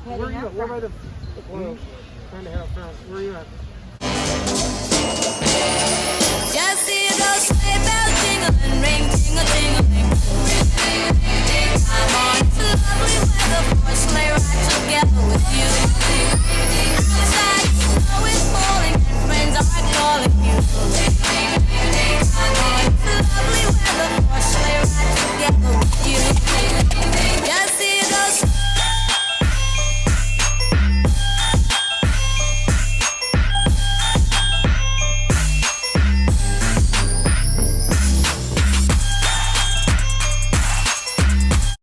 Where are you at? Where by the oil? Trying to head up front. Where are you at? Just see those sleigh bells jingling, ring, tingle, tingling. I'm on to lovely weather for a sleigh ride together with you. Inside, snow is falling and friends are calling you. I'm on to lovely weather for a sleigh ride together with you. Just see those.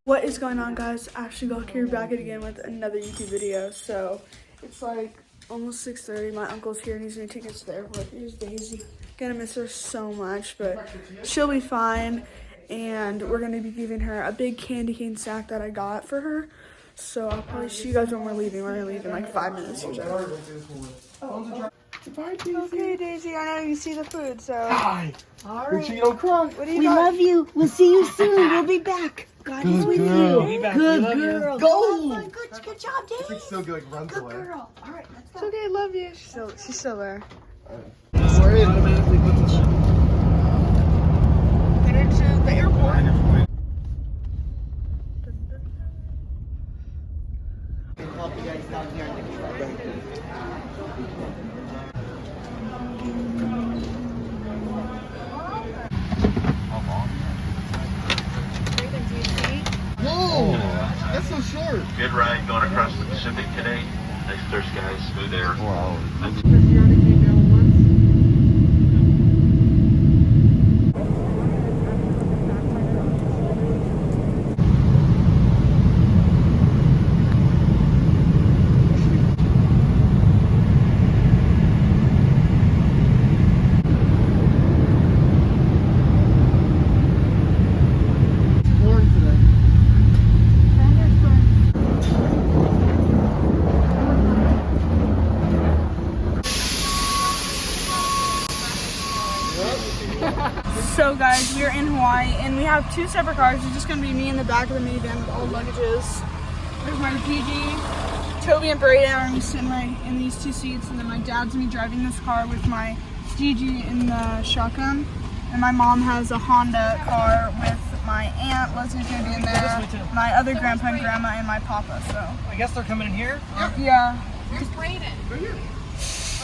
What is going on, guys? Ashley Glock here, back at again with another YouTube video. So it's like almost 6:30. My uncle's here and he's gonna take us to the airport. Here's Daisy. Gonna miss her so much, but she'll be fine. And we're gonna be giving her a big candy cane sack that I got for her. So I'll probably see you guys when we're leaving. We're gonna leave in like 5 minutes or so. Bye, Daisy. Okay, Daisy. I know you see the food, so. Hi. All Make sure you don't cry. What do you We got? love you. We'll see you soon. We'll be back. God is with girl. you. Be back. Good We love you. girl. Go. Good job, Dave. It's so good. Like runs Good away. girl. All right, let's It's go. okay, love you. She's still there. We're in. Automatically puts us. Headed to the airport. Whoa! That's so short. Good ride going across the Pacific today. Nice clear skies, smooth air. 4 hours. So guys, we're in Hawaii and we have 2 separate cars. It's just gonna be me in the back of the minivan with all luggages. There's my Gigi, Toby and Brayden are gonna be sitting right in these 2 seats, and then my dad's gonna be driving this car with my Gigi in the shotgun. And my mom has a Honda car with my aunt, Leslie's gonna be in there, my other grandpa and grandma, and my papa, so. I guess they're coming in here. Yeah. Where's Brayden? Right here.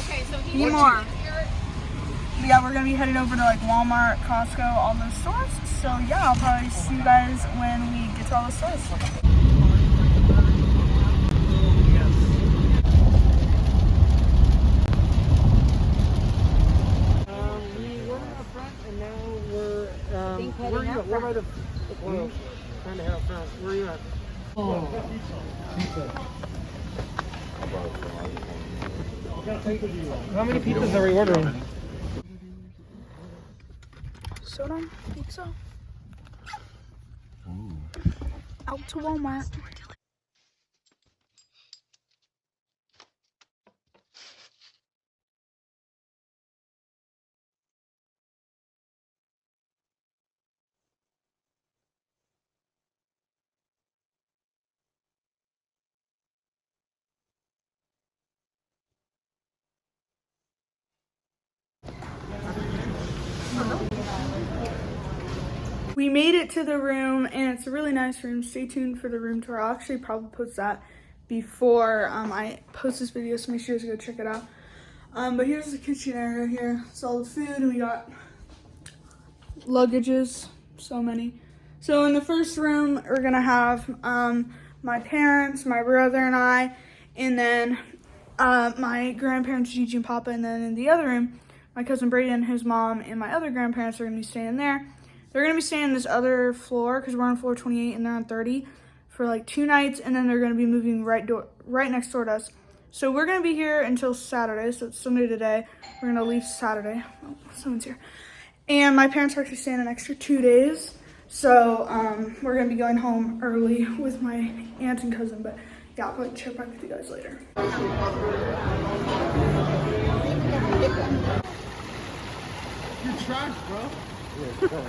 Okay, so he Need more. Yeah, we're gonna be headed over to like Walmart, Costco, all those stores. So yeah, I'll probably see you guys when we get to all those stores. We were up front and now we're where are you at? Where by the oil? Trying to head up front. Where are you at? Oh. How many pizzas are we ordering? Soda, pizza. Out to Walmart. We made it to the room and it's a really nice room. Stay tuned for the room tour. I'll actually probably post that before I post this video, so make sure you guys go check it out. But here's the kitchen area here. It's all the food and we got luggages, so many. So in the first room, we're gonna have my parents, my brother and I, and then my grandparents, Gigi and Papa, and then in the other room, my cousin Brayden, his mom, and my other grandparents are gonna be staying there. They're gonna be staying on this other floor because we're on floor 28 and they're on 30 for like 2 nights, and then they're gonna be moving right next door to us. So we're gonna be here until Saturday, so it's Sunday today. We're gonna leave Saturday. Oh, someone's here. And my parents are actually staying an extra 2 days. So we're gonna be going home early with my aunt and cousin, but yeah, I'll probably check back with you guys later. You're trash, bro.